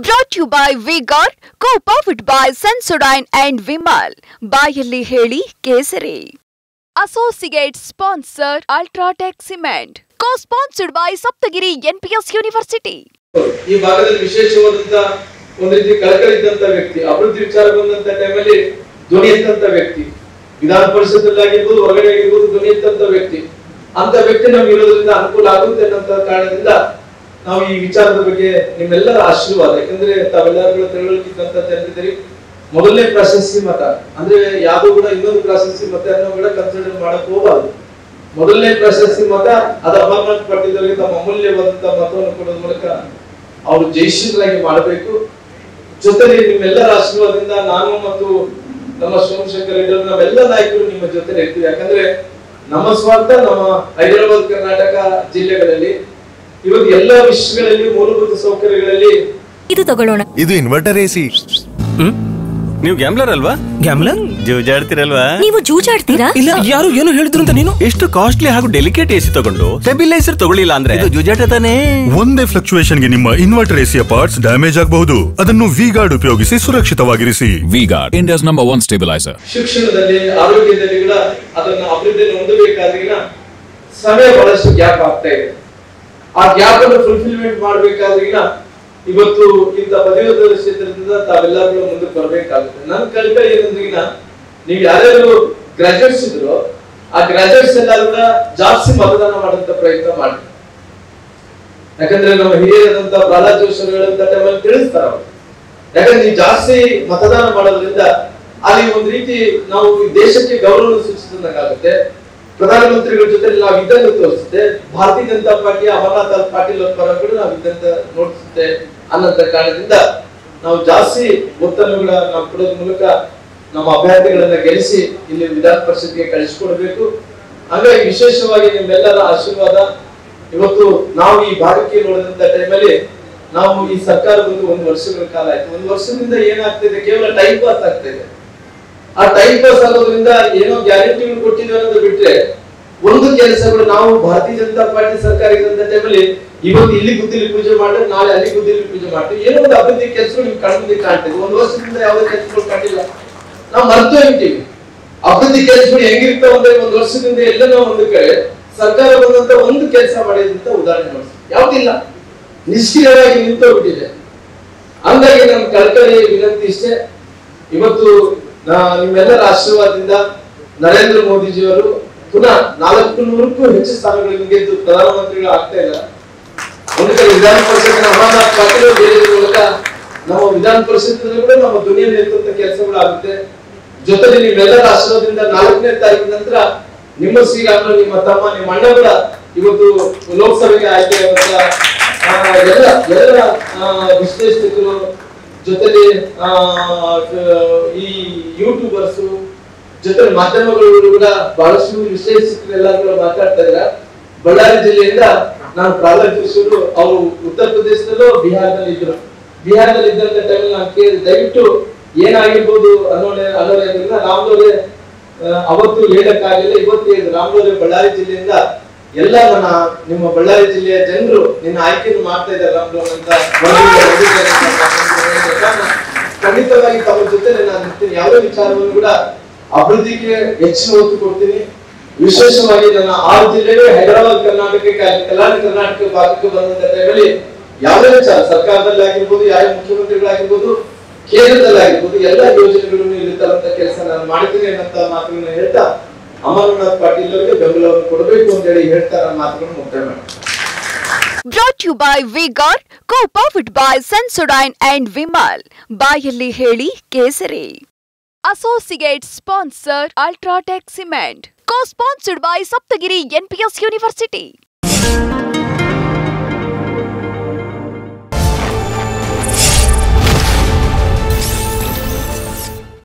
Brought to you by Vigor, co-powered by Sensodyne and Vimal. ಬಾಯಲ್ಲಿ ಹೇಳಿ ಕೇಸರಿ. Associate sponsor Ultratech Cement. Co-sponsored by Saptagiri NPS University. ಈ ಭಾಗದಲ್ಲಿ ವಿಶೇಷವಾದಂತ ಒಂದು ರೀತಿ ಕಳಕಳಿದ್ದಂತ ವ್ಯಕ್ತಿ, ಅಭಿವೃದ್ಧಿ ವಿಚಾರ ಬಂದಂತ ಟೈಮಲ್ಲಿ ಧ್ವನಿ ಎತ್ತಂತ ವ್ಯಕ್ತಿ, ವಿಧಾನ ಪರಿಷತ್ತಲ್ಲಿ ಆಗಿರ್ಬೋದು ಹೊರಗಡೆ ಆಗಿರ್ಬೋದು ಧ್ವನಿ ಎತ್ತಂತ ವ್ಯಕ್ತಿ, ಅಂತ ವ್ಯಕ್ತಿ ನಮ್ಗೆ ಇರೋದ್ರಿಂದ ಅನುಕೂಲ ಆಗುತ್ತೆ ಅನ್ನೋ ಕಾರಣದಿಂದ ನಾವು ಈ ವಿಚಾರದ ಬಗ್ಗೆ ನಿಮ್ಮೆಲ್ಲರ ಆಶೀರ್ವಾದ, ಯಾಕಂದ್ರೆ ತಾವೆಲ್ಲರೂ ತಿಳುವಳಿಕೆಂತ ತಿಳಿದಿದ್ದೀರಿ. ಮೊದಲನೇ ಪ್ರಶಸ್ತಿ ಮತ ಅಂದ್ರೆ ಯಾವ್ದು ಕೂಡ ಇನ್ನೊಂದು ಪ್ರಶಸ್ತಿ ಮತ ಅನ್ನೋ ಕೂಡ ಕನ್ಸಿಡರ್ ಮಾಡಕ್ ಹೋಗಬಾರ್ದು. ಮೊದಲನೇ ಪ್ರಶಸ್ತಿ ಮತ ಅದು ಅಮರನಾಥ್ ಪಾಟೀಲ್ ಅವರಿಗೆ ತಮ್ಮ ಅಮೂಲ್ಯವಾದಂತ ಮತವನ್ನು ಕೊಡೋದ್ರ ಮೂಲಕ ಅವರು ಜಯಶೀಲರಾಗಿ ಮಾಡಬೇಕು. ಜೊತೆಗೆ ನಿಮ್ಮೆಲ್ಲರ ಆಶೀರ್ವಾದದಿಂದ ನಾನು ಮತ್ತು ನಮ್ಮ ಸೋಮಶೇಖರ್ ರೆಡ್ಡಿ ನಾವೆಲ್ಲ ನಾಯಕರು ನಿಮ್ಮ ಜೊತೆ ಇರ್ತೀವಿ. ಯಾಕಂದ್ರೆ ನಮ್ಮ ಸ್ವಾರ್ಥ ನಮ್ಮ ಹೈದರಾಬಾದ್ ಕರ್ನಾಟಕ ಜಿಲ್ಲೆಗಳಲ್ಲಿ ಇವತ್ತು ಎಲ್ಲ ವಿಷಯಗಳಲ್ಲಿ ಮೂಲಭೂತ ಸೌಕರ್ಯಗಳಲ್ಲಿ ಇದು ತಗೊಳ್ಳೋಣ. ಇದು ಇನ್ವರ್ಟರ್ ಎಸಿ. ನೀವು ಗ್ಯಾಮ್ಲರ್ ಅಲ್ವಾ? ಗ್ಯಾಮ್ಲರ್ ಜೂಜಾಡ್ತಿರಲ್ವಾ? ನೀವು ಜೂಜಾಡ್ತೀರಾ? ಇಲ್ಲ, ಯಾರು ಏನು ಹೇಳಿದ್ರು ಅಂತ ನೀನು ಎಷ್ಟು ಕಾಸ್ಟ್ಲಿ ಹಾಗೂ ಡೆಲಿಕೇಟ್ ಎಸಿ ತಗೊಂಡು ಸ್ಟೆಬಿಲೈಸರ್ ತಗೊಳ್ಳಿಲ್ಲ ಅಂದ್ರೆ ಇದು ಜೂಜಾಟ ತಾನೇ. ಒಂದೇ ಫ್ಲಕ್ಚುಯೇಷನ್ ಗೆ ನಿಮ್ಮ ಇನ್ವರ್ಟರ್ ಎಸಿಯ ಪಾರ್ಟ್ಸ್ ಡ್ಯಾಮೇಜ್ ಆಗಬಹುದು. ಅದನ್ನು ವಿಗಾರ್ಡ್ ಉಪಯೋಗಿಸಿ ಸುರಕ್ಷಿತವಾಗಿರಿಸಿ. V Guard, India's number 1 stabiliser. ಶಿಕ್ಷಣದಲ್ಲಿ, ಆರೋಗ್ಯದಲ್ಲಿ ಕೂಡ ಅದನ್ನ ಅಭಿವೃದ್ಧಿ ಹೊಂದಬೇಕಾದ್ರೆ ಸಮಯ ಬಹಳಷ್ಟು ಗ್ಯಾಪ್ ಆಗ್ತಾ ಇದೆ. ಆ ಗ್ಯಾಪ್ ಅನ್ನು ಫುಲ್ಫಿಲ್ಮೆಂಟ್ ಮಾಡಬೇಕಾದ್ರೆ ಇವತ್ತು ಇಂಥ ಪದವೀಧರ ಕ್ಷೇತ್ರದಿಂದ ತಾವೆಲ್ಲರೂ ಮುಂದಕ್ಕೆ ಬರ್ಬೇಕಾಗುತ್ತೆ. ನನ್ನ ಕಲ್ಪನೆ ಏನಂದ್ರೆ ನೀವು ಯಾರ್ಯಾರು ಗ್ರಾಜುಯೇಟ್ಸ್ ಇದ್ರು ಆ ಗ್ರಾಜುಯೇಟ್ಸ್ ಎಲ್ಲರೂ ಕೂಡ ಜಾಸ್ತಿ ಮತದಾನ ಮಾಡುವಂತ ಪ್ರಯತ್ನ ಮಾಡಿ. ಯಾಕಂದ್ರೆ ನಮ್ಮ ಹಿರಿಯರಾದಂತ ಪ್ರಹ್ಲಾದ್ ಜೋಶಿ ಹೇಳುವಂತ ಟೈಮಲ್ಲಿ ತಿಳಿಸ್ತಾರ ಅವರು. ಯಾಕಂದ್ರೆ ನೀವು ಜಾಸ್ತಿ ಮತದಾನ ಮಾಡೋದ್ರಿಂದ ಅಲ್ಲಿ ಒಂದು ರೀತಿ ನಾವು ದೇಶಕ್ಕೆ ಗೌರವ ಸೂಚಿಸಿದಂಗಾಗುತ್ತೆ. ಪ್ರಧಾನಮಂತ್ರಿಗಳ ಜೊತೆ ನಾವು ಇದ್ದಂಗೆ ತೋರಿಸುತ್ತೆ. ಭಾರತೀಯ ಜನತಾ ಪಾರ್ಟಿ ಅಮರನಾಥ್ ಪಾಟೀಲ್ ಅವರ ಪರ ಕೂಡ ನಾವು ಇದ್ದಂತ ನೋಡಿಸುತ್ತೆ ಅನ್ನೋಂತ ಕಾರಣದಿಂದ ನಾವು ಜಾಸ್ತಿ ಒತ್ತನ್ನು ಕೂಡ ನಾವು ಕೊಡೋದ್ರ ಮೂಲಕ ನಮ್ಮ ಅಭ್ಯರ್ಥಿಗಳನ್ನ ಗೆಲ್ಲಿಸಿ ಇಲ್ಲಿ ವಿಧಾನ ಪರಿಷತ್ಗೆ ಕಳಿಸಿಕೊಡ್ಬೇಕು. ಹಾಗಾಗಿ ವಿಶೇಷವಾಗಿ ನಿಮ್ಮೆಲ್ಲರ ಆಶೀರ್ವಾದ. ಇವತ್ತು ನಾವು ಈ ಭಾಗಕ್ಕೆ ನೋಡಿದಂತ ಟೈಮಲ್ಲಿ ನಾವು ಈ ಸರ್ಕಾರ ಬಂದು 1 ವರ್ಷಗಳ ಕಾಲ ಆಯ್ತು. 1 ವರ್ಷದಿಂದ ಏನಾಗ್ತಿದೆ, ಕೇವಲ ಟೈಮ್ ಪಾಸ್ ಆಗ್ತಿದೆ. ಆ ಟೈಮ್ ಪಾಸ್ ಆಗೋದ್ರಿಂದ ಏನೋ ಗ್ಯಾರಂಟಿಗಳು ಕೊಟ್ಟಿದ್ವಿ ಅನ್ನೋದು ಬಿಟ್ರೆ ಒಂದು ಕೆಲಸಗಳು ನಾವು ಭಾರತೀಯ ಜನತಾ ಪಾರ್ಟಿ ಸರ್ಕಾರ ಇದ್ದಂತ ಟೈಮಲ್ಲಿ ಇವತ್ತು ಇಲ್ಲಿ ಗುದ್ದಿಲಿ ಪೂಜೆ ಮಾಡಿದ್ರೆ ನಾಳೆ ಅಲ್ಲಿ ಗುದ್ದಿಲಿ ಪೂಜೆ ಮಾಡ್ತೀವಿ. ಏನೋ ಒಂದು ಅಭಿವೃದ್ಧಿ ಕೆಲಸಗಳು ನಿಮ್ ಕಣ್ಮುಂದೆ ಕಾಣ್ತಿದ್ವಿ. 1 ವರ್ಷದಿಂದ ಯಾವುದೇ ಕೆಲಸಗಳು ಕಂಡಿಲ್ಲ. ನಾವು ಮರ್ತು ಹೋಗ್ತೀವಿ ಅಭಿವೃದ್ಧಿ ಕೆಲಸಗಳು ಹೆಂಗಿರ್ತಾವ ಅಂದ್ರೆ 1 ವರ್ಷದಿಂದ ಎಲ್ಲ ನಾವು ಒಂದು ಕಡೆ ಸರ್ಕಾರ ಬಂದಂತ ಒಂದು ಕೆಲಸ ಮಾಡಿದಂತ ಉದಾಹರಣೆ ನೋಡಿ ಯಾವ್ದಿಲ್ಲ, ನಿಷ್ಕ್ರಿಯವಾಗಿ ನಿಂತೋಗ್ಬಿಟ್ಟಿದೆ. ಹಂಗಾಗಿ ನಮ್ಮ ಕಳಕಳಿ ವಿನಂತಿ ಇಷ್ಟೇ. ಇವತ್ತು ನಿಮ್ಮೆಲ್ಲರ ಆಶೀರ್ವಾದದಿಂದ ನರೇಂದ್ರ ಮೋದಿಜಿಯವರು ಪುನಃ 400ಕ್ಕೂ ಹೆಚ್ಚು ಸ್ಥಾನಗಳಿಗೆ ಗೆದ್ದು ಪ್ರಧಾನಮಂತ್ರಿಗಳು ಆಗ್ತಾ ಇಲ್ಲ. ಒಂದು ಕಡೆ ವಿಧಾನ ಪರಿಷತ್ತಿನ ಅಮರನಾಥ್ ಪಾಟೀಲ್ ಗೆಲ್ಲುವ ಮೂಲಕ ನಮ್ಮ ವಿಧಾನ ಪರಿಷತ್ತಿನಲ್ಲಿ ಕೂಡ ನಮ್ಮ ಧ್ವನಿಯನ್ನು ಎತ್ತುವಂತ ಕೆಲಸಗಳು ಆಗುತ್ತೆ. ಜೊತೆಗೆ ನಿಮ್ಮೆಲ್ಲರ ಆಶೀರ್ವಾದದಿಂದ 4ನೇ ತಾರೀಕಿನ ನಂತರ ನಿಮ್ಮ ಶ್ರೀರಾಮರು, ನಿಮ್ಮ ತಮ್ಮ, ನಿಮ್ಮ ಅಣ್ಣ ಕೂಡ ಇವತ್ತು ಲೋಕಸಭೆಗೆ ಆಯ್ಕೆಯಾಗುವಂತ ಎಲ್ಲ ವಿಶ್ಲೇಷಕರು ಜೊತೆಲಿ ಈ ಯೂಟ್ಯೂಬರ್ಸ್ ಜೊತೆ ಮಾಧ್ಯಮಗಳು ಕೂಡ ಬಹಳಷ್ಟು ವಿಶ್ಲೇಷಕರು ಎಲ್ಲರೂ ಕೂಡ ಮಾತಾಡ್ತಾ ಇದ್ದಾರೆ. ಬಳ್ಳಾರಿ ಜಿಲ್ಲೆಯಿಂದ ನಾನು ಪ್ರಹ್ಲಾದ್ ಜೋಶಿ ಅವರು ಉತ್ತರ ಪ್ರದೇಶದಲ್ಲೂ ಬಿಹಾರದಲ್ಲಿ ಇದ್ರು. ಬಿಹಾರದಲ್ಲಿ ಇದ್ದಂತ ಟೈಮಲ್ಲಿ ನಾನು ಕೇಳಿದೆ, ದಯವಿಟ್ಟು ಏನಾಗಿರ್ಬೋದು ಅನ್ನೋದ್ರಿಂದ ರಾಮ್ಲೋರೆ ಅವತ್ತು ಹೇಳಕ್ಕಾಗಿಲ್ಲ, ಇವತ್ತು ರಾಮ್ಲೋರೆ ಬಳ್ಳಾರಿ ಜಿಲ್ಲೆಯಿಂದ ಎಲ್ಲ ನಿಮ್ಮ ಬಳ್ಳಾರಿ ಜಿಲ್ಲೆಯ ಜನರು ನಿನ್ನ ಆಯ್ಕೆಯನ್ನು ಮಾಡ್ತಾ ಇದ್ದಾರೆ ರಾಮ್ಲೋರ್ ಅಂತ ಖಂಡಿತವಾಗಿ ತಮ್ಮ ಜೊತೆ ನಾನು ಇರ್ತೀನಿ. ಯಾವುದೇ ವಿಚಾರವನ್ನು ಕೂಡ ಅಭಿವೃದ್ಧಿಗೆ ಹೆಚ್ಚಿನ ಒತ್ತು ಕೊಡ್ತೀನಿ. ವಿಶೇಷವಾಗಿ ನನ್ನ 6 ಜಿಲ್ಲೆಗೆ ಹೈದರಾಬಾದ್ ಕರ್ನಾಟಕಕ್ಕೆ ಕಲ್ಯಾಣ ಕರ್ನಾಟಕ ಭಾಗಕ್ಕೆ ಬಂದಂತ ಟೈಮಲ್ಲಿ ಯಾವುದೇ ವಿಚಾರ ಸರ್ಕಾರದಲ್ಲಿ ಆಗಿರ್ಬೋದು, ಯಾವ ಮುಖ್ಯಮಂತ್ರಿಗಳಾಗಿರ್ಬೋದು, ಕೇಂದ್ರದಲ್ಲಿ ಆಗಿರ್ಬೋದು, ಎಲ್ಲ ಯೋಜನೆಗಳನ್ನು ಇಲ್ಲಿ ತರಂತ ಕೆಲಸ ನಾನು ಮಾಡ್ತೀನಿ ಅನ್ನಂತ ಮಾತುಗಳನ್ನ ಹೇಳ್ತಾ ಅಮರನಾಥ್ ಪಾಟೀಲ್ ಅವರಿಗೆ ಬೆಂಬಲವನ್ನು ಕೊಡಬೇಕು ಅಂತ ಹೇಳಿ ಹೇಳ್ತಾ ನನ್ನ ಮಾತುಗಳನ್ನು ಮುಕ್ತಾಯ ಮಾಡ್ತೀನಿ. Brought to you by Vigor, co-powered by Sensodyne and Vimal. ಬಾಯಲ್ಲಿ ಹೇಳಿ ಕೇಸರಿ. Associate sponsor Ultratech Cement. Co-sponsored by Saptagiri NPS University.